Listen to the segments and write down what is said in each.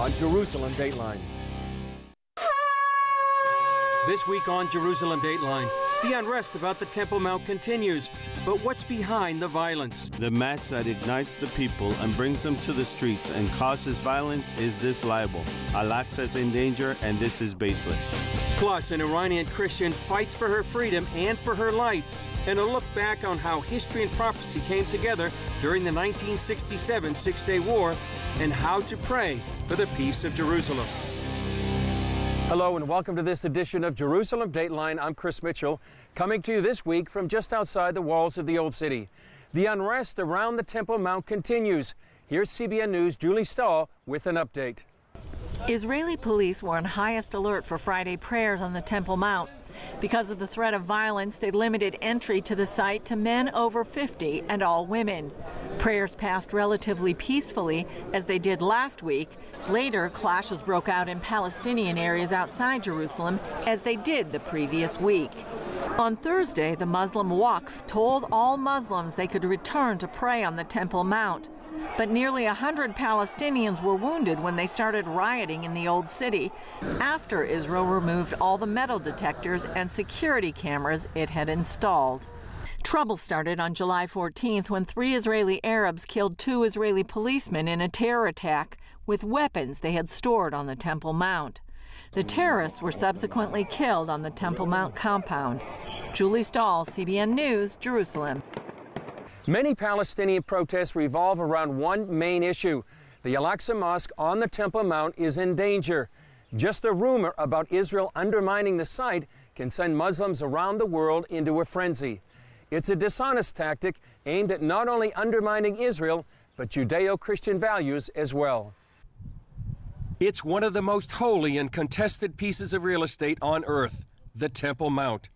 on Jerusalem Dateline. This week on Jerusalem Dateline, the unrest about the Temple Mount continues, but what's behind the violence? The match that ignites the people and brings them to the streets and causes violence is this libel. Al-Aqsa is in danger, and this is baseless. Plus, an Iranian Christian fights for her freedom and for her life, and a look back on how history and prophecy came together during the 1967 Six-Day War, and how to pray for the peace of Jerusalem. Hello and welcome to this edition of Jerusalem Dateline. I'm Chris Mitchell, coming to you this week from just outside the walls of the Old City. The unrest around the Temple Mount continues. Here's CBN News' Julie Stahl with an update. Israeli police were on highest alert for Friday prayers on the Temple Mount. Because of the threat of violence, they limited entry to the site to men over 50 and all women. Prayers passed relatively peacefully, as they did last week. Later, clashes broke out in Palestinian areas outside Jerusalem, as they did the previous week. On Thursday, the Muslim Waqf told all Muslims they could return to pray on the Temple Mount. But nearly 100 Palestinians were wounded when they started rioting in the Old City after Israel removed all the metal detectors and security cameras it had installed. Trouble started on July 14th when 3 Israeli Arabs killed 2 Israeli policemen in a terror attack with weapons they had stored on the Temple Mount. The terrorists were subsequently killed on the Temple Mount compound. Julie Stahl, CBN News, Jerusalem. Many Palestinian protests revolve around one main issue. The Al-Aqsa Mosque on the Temple Mount is in danger. Just a rumor about Israel undermining the site can send Muslims around the world into a frenzy. It's a dishonest tactic aimed at not only undermining Israel, but Judeo-Christian values as well. It's one of the most holy and contested pieces of real estate on earth, the Temple Mount.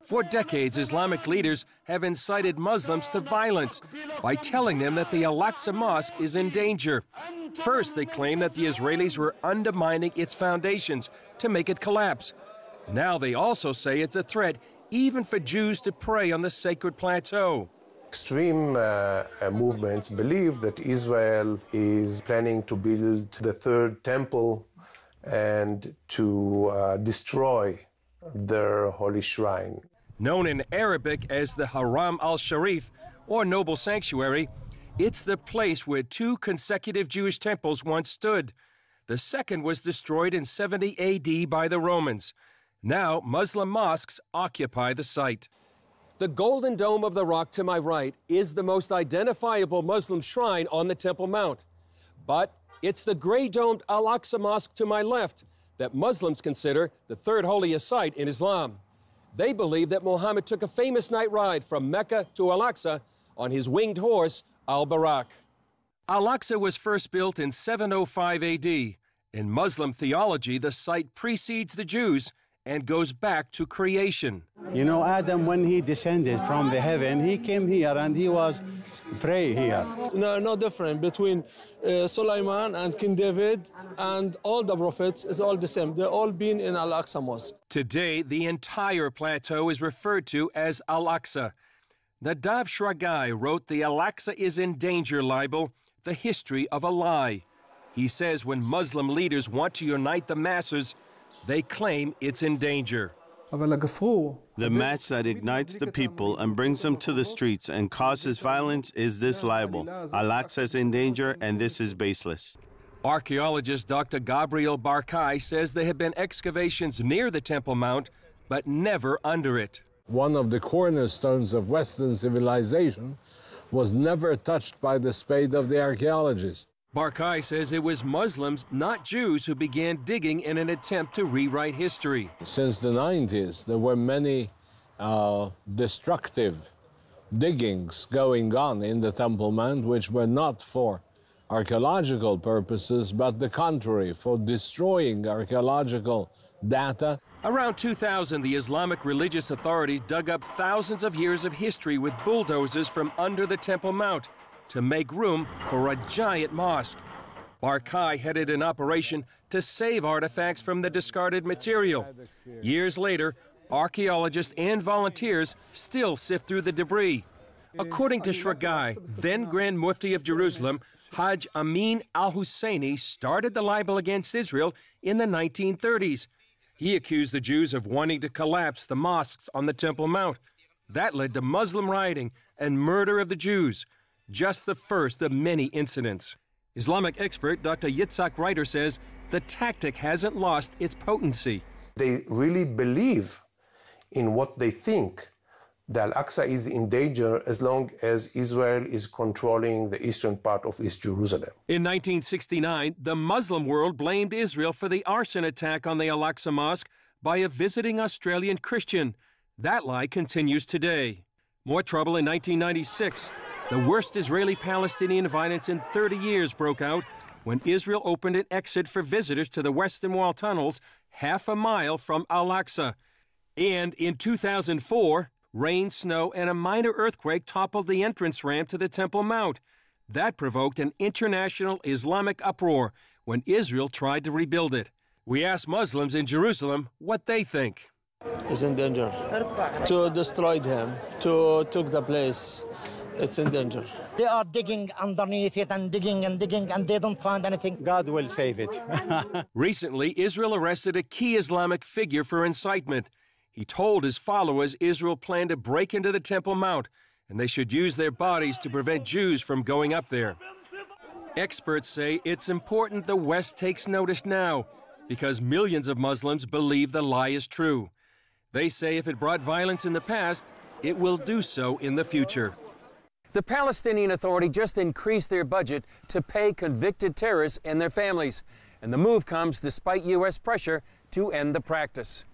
For decades, Islamic leaders have incited Muslims to violence by telling them that the Al-Aqsa Mosque is in danger. First, they claim that the Israelis were undermining its foundations to make it collapse. Now they also say it's a threat even for Jews to pray on the sacred plateau. Extreme movements believe that Israel is planning to build the third temple and to destroy their holy shrine. Known in Arabic as the Haram al-Sharif, or Noble Sanctuary, it's the place where 2 consecutive Jewish temples once stood. The second was destroyed in 70 AD by the Romans. Now, Muslim mosques occupy the site. The Golden Dome of the Rock to my right is the most identifiable Muslim shrine on the Temple Mount. But it's the gray-domed Al-Aqsa Mosque to my left that Muslims consider the third holiest site in Islam. They believe that Muhammad took a famous night ride from Mecca to Al-Aqsa on his winged horse, Al-Barak. Al-Aqsa was first built in 705 AD. In Muslim theology, the site precedes the Jews and goes back to creation. You know, Adam, when he descended from the heaven, he came here and he was pray here. No different between Sulaiman and King David and all the prophets is all the same. They're all been in Al-Aqsa Mosque. Today, the entire plateau is referred to as Al-Aqsa. Nadav Shragai wrote the Al-Aqsa is in danger libel, the history of a lie. He says when Muslim leaders want to unite the masses, they claim it's in danger. The match that ignites the people and brings them to the streets and causes violence is this libel. Al-Aqsa is in danger, and this is baseless. Archaeologist Dr. Gabriel Barkai says there have been excavations near the Temple Mount, but never under it. One of the cornerstones of Western civilization was never touched by the spade of the archaeologist. Barkai says it was Muslims, not Jews, who began digging in an attempt to rewrite history. Since the 90s, there were many destructive diggings going on in the Temple Mount, which were not for archaeological purposes, but the contrary, for destroying archaeological data. Around 2000, the Islamic religious authorities dug up thousands of years of history with bulldozers from under the Temple Mount to make room for a giant mosque. Barkai headed an operation to save artifacts from the discarded material. Years later, archaeologists and volunteers still sift through the debris. According to Shragai, then Grand Mufti of Jerusalem, Hajj Amin al-Husseini started the libel against Israel in the 1930s. He accused the Jews of wanting to collapse the mosques on the Temple Mount. That led to Muslim rioting and murder of the Jews, just the first of many incidents. Islamic expert Dr. Yitzhak Reiter says the tactic hasn't lost its potency. They really believe in what they think. The Al-Aqsa is in danger as long as Israel is controlling the eastern part of East Jerusalem. In 1969, the Muslim world blamed Israel for the arson attack on the Al-Aqsa Mosque by a visiting Australian Christian. That lie continues today. More trouble in 1996. The worst Israeli-Palestinian violence in 30 years broke out when Israel opened an exit for visitors to the Western Wall tunnels half a mile from Al-Aqsa. And in 2004, rain, snow, and a minor earthquake toppled the entrance ramp to the Temple Mount. That provoked an international Islamic uproar when Israel tried to rebuild it. We asked Muslims in Jerusalem what they think. It's in danger. To destroy him, to took the place, it's in danger. They are digging underneath it and digging and digging, and they don't find anything. God will save it. Recently, Israel arrested a key Islamic figure for incitement. He told his followers Israel planned to break into the Temple Mount, and they should use their bodies to prevent Jews from going up there. Experts say it's important the West takes notice now, because millions of Muslims believe the lie is true. They say if it brought violence in the past, it will do so in the future. The Palestinian Authority just increased their budget to pay convicted terrorists and their families, and the move comes despite U.S. pressure to end the practice.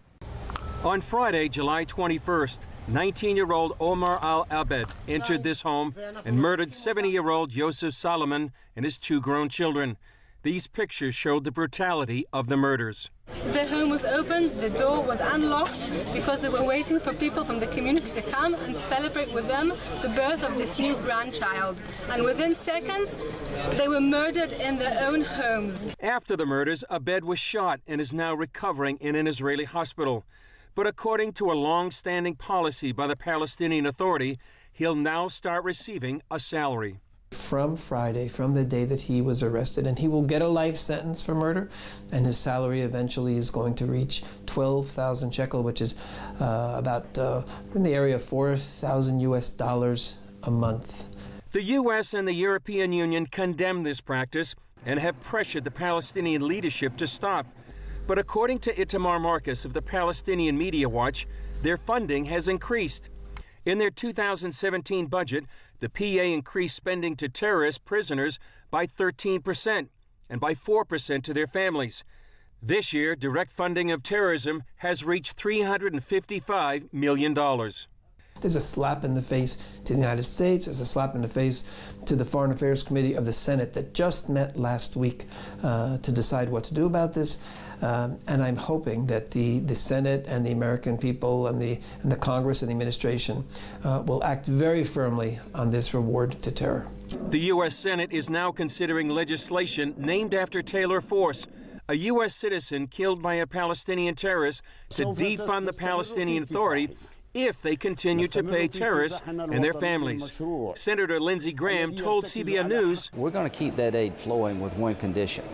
On Friday, July 21st, 19-year-old Omar al-Abed entered this home and murdered 70-year-old Yosef Salomon and his two grown children. These pictures showed the brutality of the murders. The home was open, the door was unlocked because they were waiting for people from the community to come and celebrate with them the birth of this new grandchild. And within seconds, they were murdered in their own homes. After the murders, Abed was shot and is now recovering in an Israeli hospital. But according to a long-standing policy by the Palestinian Authority, he'll now start receiving a salary. From Friday, from the day that he was arrested, and he will get a life sentence for murder, and his salary eventually is going to reach 12,000 shekel, which is about in the area of $4,000 US a month. The U.S. and the European Union condemn this practice and have pressured the Palestinian leadership to stop. But according to Itamar Marcus of the Palestinian Media Watch, their funding has increased. In their 2017 budget, the PA increased spending to terrorist prisoners by 13% and by 4% to their families. This year, direct funding of terrorism has reached $355 million. There's a slap in the face to the United States. There's a slap in the face to the Foreign Affairs Committee of the Senate that just met last week to decide what to do about this. And I'm hoping that the Senate and the American people and the Congress and the administration will act very firmly on this reward to terror. The U.S. Senate is now considering legislation named after Taylor Force, a U.S. citizen killed by a Palestinian terrorist, to defund the Palestinian Authority if they continue to pay terrorists and their families. Senator Lindsey Graham told CBN News, "We're going to keep that aid flowing with one condition.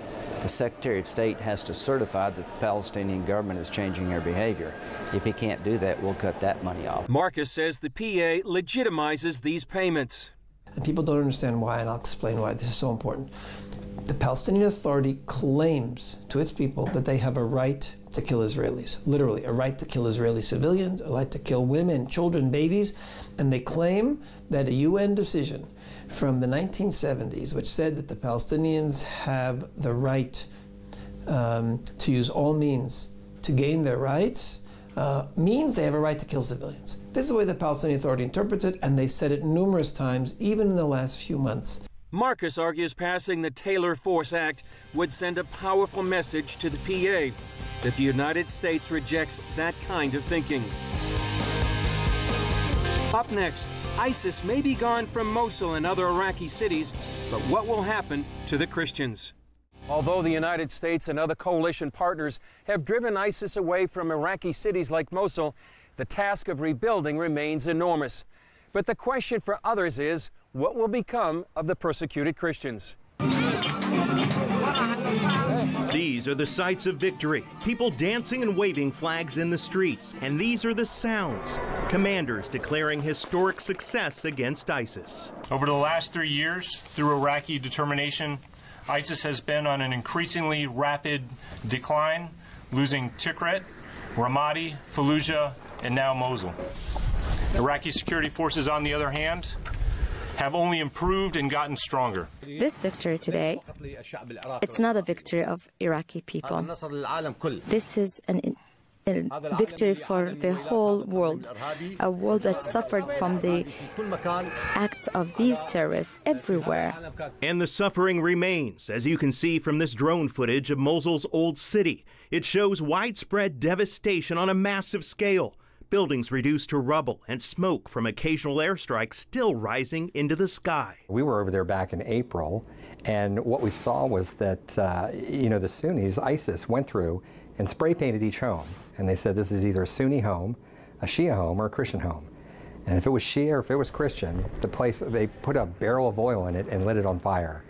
The Secretary of State has to certify that the Palestinian government is changing their behavior. If he can't do that, we'll cut that money off." Marcus says the PA legitimizes these payments. And people don't understand why, and I'll explain why this is so important. The Palestinian Authority claims to its people that they have a right to kill Israelis, literally, a right to kill Israeli civilians, a right to kill women, children, babies, and they claim that a UN decision from the 1970s, which said that the Palestinians have the right to use all means to gain their rights, means they have a right to kill civilians. This is the way the Palestinian Authority interprets it, and they've said it numerous times, even in the last few months. Marcus argues passing the Taylor Force Act would send a powerful message to the PA that the United States rejects that kind of thinking. Up next, ISIS may be gone from Mosul and other Iraqi cities, but what will happen to the Christians? Although the United States and other coalition partners have driven ISIS away from Iraqi cities like Mosul, the task of rebuilding remains enormous. But the question for others is, what will become of the persecuted Christians? These are the sights of victory, people dancing and waving flags in the streets. And these are the sounds, commanders declaring historic success against ISIS. Over the last 3 years, through Iraqi determination, ISIS has been on an increasingly rapid decline, losing Tikrit, Ramadi, Fallujah, and now Mosul. Iraqi security forces, on the other hand, have only improved and gotten stronger. This victory today, it's not a victory of Iraqi people. This is a victory for the whole world, a world that suffered from the acts of these terrorists everywhere. And the suffering remains, as you can see from this drone footage of Mosul's old city. It shows widespread devastation on a massive scale. Buildings reduced to rubble and smoke from occasional airstrikes still rising into the sky. We were over there back in April, and what we saw was that, the Sunnis, ISIS, went through and spray painted each home. And they said this is either a Sunni home, a Shia home, or a Christian home. And if it was Shia or if it was Christian, they put a barrel of oil in it and lit it on fire.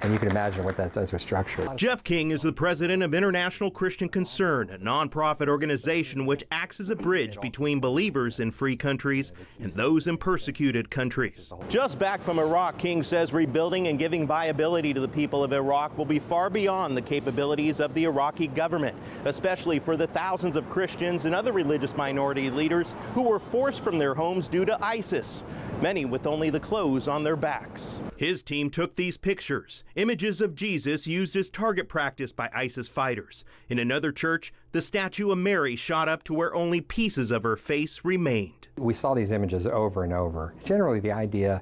And you can imagine what that does to a structure. Jeff King is the president of International Christian Concern, a nonprofit organization which acts as a bridge between believers in free countries and those in persecuted countries. Just back from Iraq, King says rebuilding and giving viability to the people of Iraq will be far beyond the capabilities of the Iraqi government, especially for the thousands of Christians and other religious minority leaders who were forced from their homes due to ISIS, many with only the clothes on their backs. His team took these pictures, images of Jesus used as target practice by ISIS fighters. In another church, the statue of Mary shot up to where only pieces of her face remained. We saw these images over and over. Generally, the idea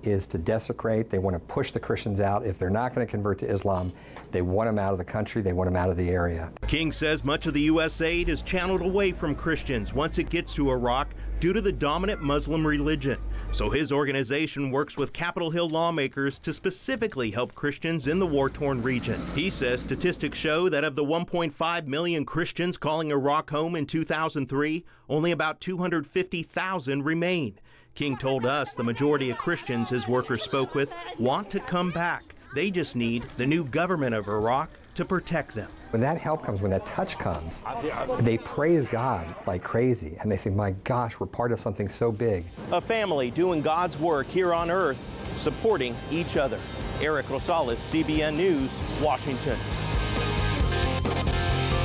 is to desecrate. They want to push the Christians out. If they're not going to convert to Islam, they want them out of the country. They want them out of the area. King says much of the U.S. aid is channeled away from Christians once it gets to Iraq due to the dominant Muslim religion. So his organization works with Capitol Hill lawmakers to specifically help Christians in the war-torn region. He says statistics show that of the 1.5 million Christians calling Iraq home in 2003, only about 250,000 remain. King told us the majority of Christians his workers spoke with want to come back. They just need the new government of Iraq to protect them. When that help comes, when that touch comes, they praise God like crazy, and they say, my gosh, we're part of something so big. A family doing God's work here on earth, supporting each other. Eric Rosales, CBN News, Washington.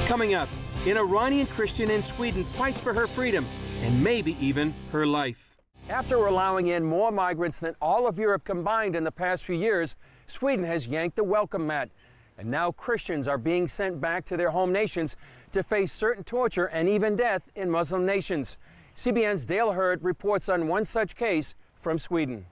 Coming up, an Iranian Christian in Sweden fights for her freedom and maybe even her life. After allowing in more migrants than all of Europe combined in the past few years, Sweden has yanked the welcome mat. And now Christians are being sent back to their home nations to face certain torture and even death in Muslim nations. CBN's Dale Hurd reports on one such case from Sweden.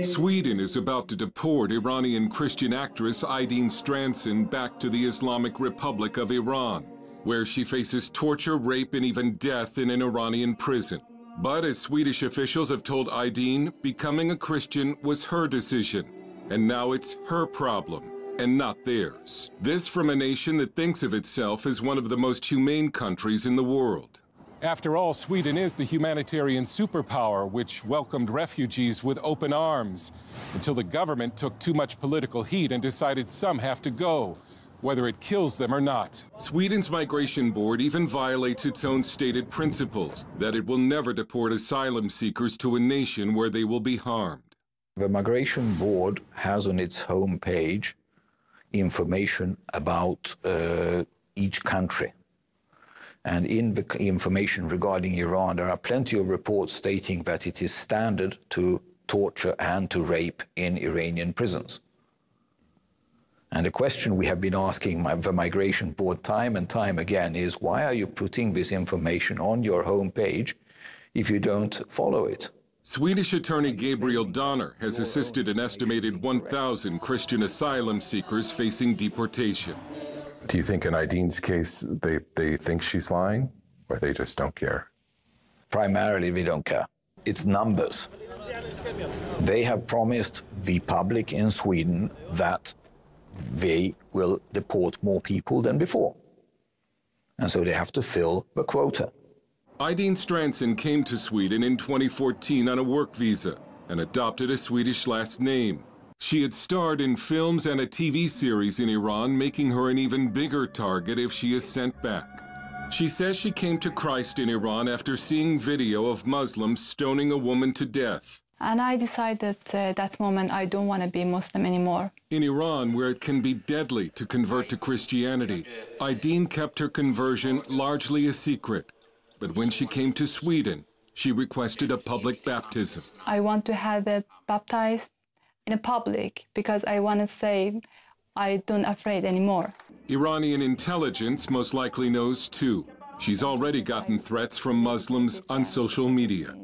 Sweden is about to deport Iranian Christian actress Aydin Stranson back to the Islamic Republic of Iran, where she faces torture, rape, and even death in an Iranian prison. But as Swedish officials have told Aydin, becoming a Christian was her decision. And now it's her problem, and not theirs. This from a nation that thinks of itself as one of the most humane countries in the world. After all, Sweden is the humanitarian superpower which welcomed refugees with open arms, until the government took too much political heat and decided some have to go, whether it kills them or not. Sweden's migration board even violates its own stated principles, that it will never deport asylum seekers to a nation where they will be harmed. The Migration Board has on its home page information about each country. And in the information regarding Iran, there are plenty of reports stating that it is standard to torture and to rape in Iranian prisons. And the question we have been asking the Migration Board time and time again is, why are you putting this information on your home page if you don't follow it? Swedish attorney Gabriel Donner has assisted an estimated 1,000 Christian asylum seekers facing deportation. Do you think in Aydin's case they think she's lying, or they just don't care? Primarily, they don't care. It's numbers. They have promised the public in Sweden that they will deport more people than before. And so they have to fill the quota. Aydin Stranson came to Sweden in 2014 on a work visa and adopted a Swedish last name. She had starred in films and a TV series in Iran, making her an even bigger target if she is sent back. She says she came to Christ in Iran after seeing video of Muslims stoning a woman to death. And I decided that moment I don't want to be Muslim anymore. In Iran, where it can be deadly to convert to Christianity, Aydin kept her conversion largely a secret. But when she came to Sweden, she requested a public baptism. I want to have it baptized in a public because I want to say I don't afraid anymore. Iranian intelligence most likely knows too. She's already gotten threats from Muslims on social media.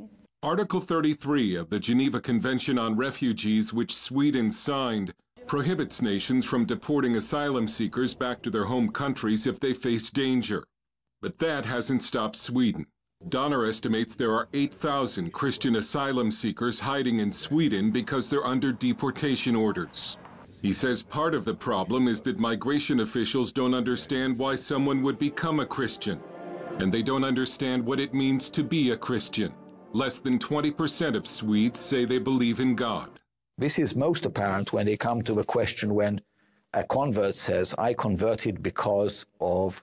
Article 33 of the Geneva Convention on Refugees, which Sweden signed, prohibits nations from deporting asylum seekers back to their home countries if they face danger. But that hasn't stopped Sweden. Donner estimates there are 8,000 Christian asylum seekers hiding in Sweden because they're under deportation orders. He says part of the problem is that migration officials don't understand why someone would become a Christian, and they don't understand what it means to be a Christian. Less than 20% of Swedes say they believe in God. This is most apparent when they come to the question when a convert says, I converted because of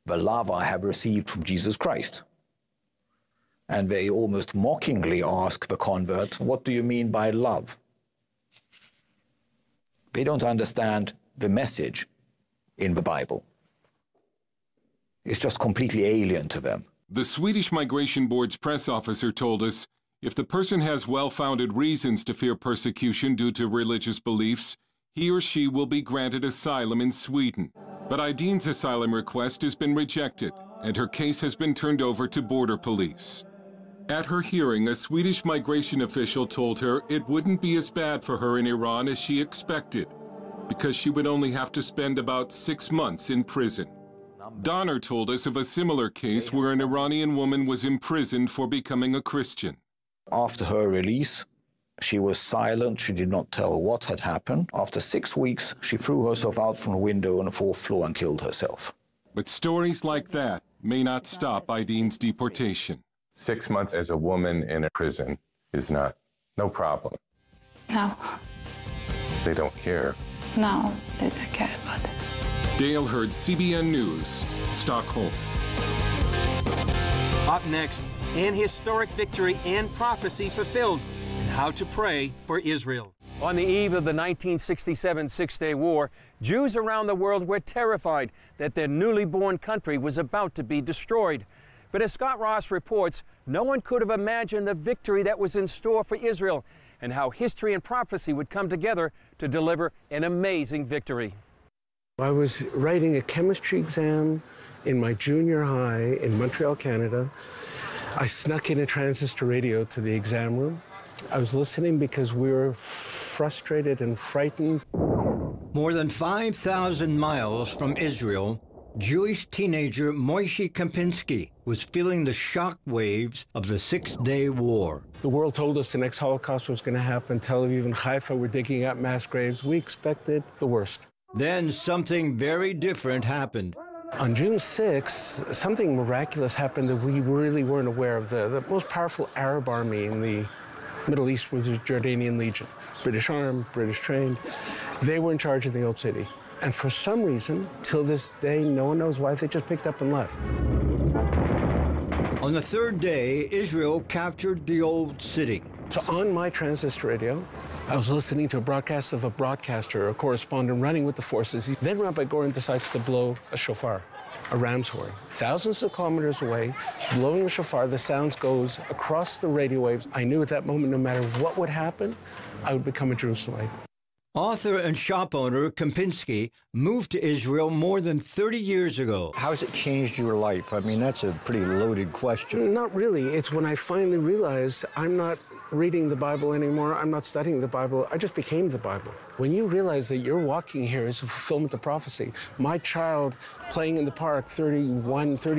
the love I have received from Jesus Christ. And they almost mockingly ask the convert, what do you mean by love? They don't understand the message in the Bible. It's just completely alien to them. The Swedish Migration Board's press officer told us, if the person has well-founded reasons to fear persecution due to religious beliefs, he or she will be granted asylum in Sweden. But Aydin's asylum request has been rejected, and her case has been turned over to border police. At her hearing, a Swedish migration official told her it wouldn't be as bad for her in Iran as she expected, because she would only have to spend about 6 months in prison. Donner told us of a similar case where an Iranian woman was imprisoned for becoming a Christian. After her release, she was silent. She did not tell what had happened. After 6 weeks, she threw herself out from a window on the 4th floor and killed herself. But stories like that may not stop Aydin's deportation. 6 months as a woman in a prison is no problem. No. They don't care. No, they don't care about it. Dale Hurd, CBN News, Stockholm. Up next, an historic victory and prophecy fulfilled, and how to pray for Israel. On the eve of the 1967 Six-Day War, Jews around the world were terrified that their newly born country was about to be destroyed. But as Scott Ross reports, no one could have imagined the victory that was in store for Israel and how history and prophecy would come together to deliver an amazing victory. I was writing a chemistry exam in my junior high in Montreal, Canada. I snuck in a transistor radio to the exam room. I was listening because we were frustrated and frightened. More than 5,000 miles from Israel, Jewish teenager Moishe Kempinski was feeling the shock waves of the Six-Day War. The world told us the next Holocaust was going to happen. Tel Aviv and Haifa were digging up mass graves. We expected the worst. Then something very different happened. On June 6th, something miraculous happened that we really weren't aware of. The most powerful Arab army in the Middle East was the Jordanian Legion. British armed, British trained. They were in charge of the old city. And for some reason, till this day, no one knows why, they just picked up and left. On the third day, Israel captured the old city. So on my transistor radio, I was listening to a broadcast of a broadcaster, a correspondent running with the forces. Then Rabbi Goren decides to blow a shofar, a ram's horn. Thousands of kilometers away, blowing a shofar, the sound goes across the radio waves. I knew at that moment, no matter what would happen, I would become a Jerusalemite. Author and shop owner Kempinski moved to Israel more than 30 years ago. How's it changed your life? I mean, that's a pretty loaded question. Not really. It's when I finally realized I'm not reading the Bible anymore. I'm not studying the Bible. I just became the Bible. When you realize that you're walking here is a fulfillment of prophecy. My child playing in the park 30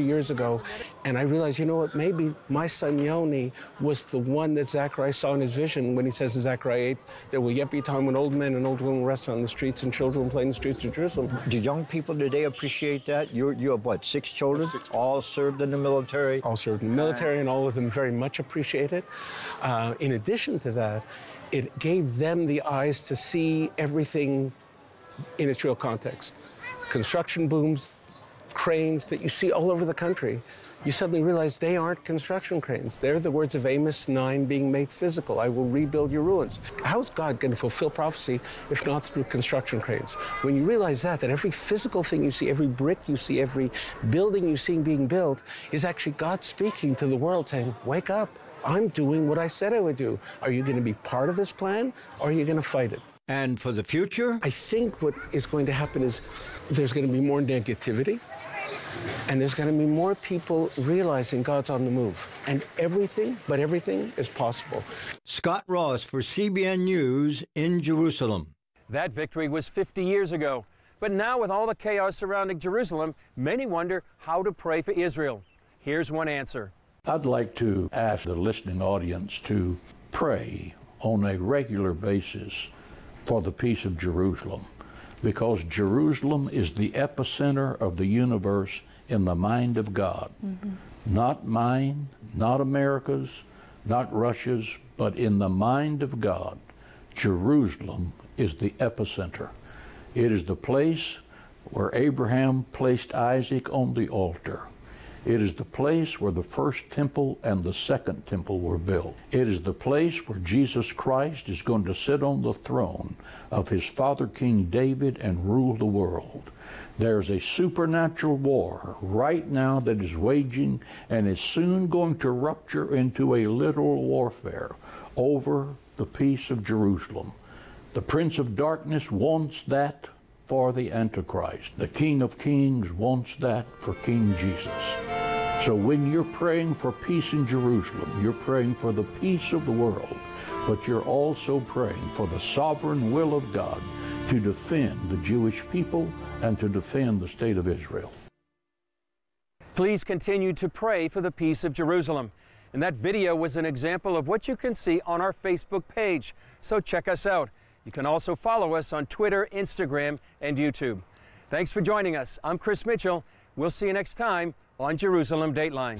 years ago, and I realized, you know what, maybe my son Yoni was the one that Zechariah saw in his vision when he says in Zechariah 8, there will yet be a time when old men and old women rest on the streets and children will play in the streets of Jerusalem. Do young people today appreciate that? You have what, 6 children? All served in the military? All served in the military, and all of them very much appreciate it. In addition to that, it gave them the eyes to see everything in its real context. Construction booms, cranes that you see all over the country, you suddenly realize they aren't construction cranes. They're the words of Amos 9 being made physical. I will rebuild your ruins. How is God going to fulfill prophecy if not through construction cranes? When you realize that every physical thing you see, every brick you see, every building you see being built is actually God speaking to the world saying, wake up, I'm doing what I said I would do. Are you going to be part of this plan or are you going to fight it? And for the future? I think what is going to happen is there's going to be more negativity. And there's going to be more people realizing God's on the move. And everything, but everything is possible. Scott Ross for CBN News in Jerusalem. That victory was 50 years ago. But now with all the chaos surrounding Jerusalem, many wonder how to pray for Israel. Here's one answer. I'd like to ask the listening audience to pray on a regular basis for the peace of Jerusalem, because Jerusalem is the epicenter of the universe in the mind of God. Not mine, not America's, not Russia's, but in the mind of God, Jerusalem is the epicenter. It is the place where Abraham placed Isaac on the altar. It is the place where the first temple and the second temple were built. It is the place where Jesus Christ is going to sit on the throne of his father King David and rule the world. There's a supernatural war right now that is waging and is soon going to rupture into a literal warfare over the peace of Jerusalem. The Prince of Darkness wants that for the Antichrist. The King of Kings wants that for King Jesus. So when you're praying for peace in Jerusalem, you're praying for the peace of the world, but you're also praying for the sovereign will of God to defend the Jewish people and to defend the state of Israel. Please continue to pray for the peace of Jerusalem. And that video was an example of what you can see on our Facebook page. So check us out. You can also follow us on Twitter, Instagram, and YouTube. Thanks for joining us. I'm Chris Mitchell. We'll see you next time on Jerusalem Dateline.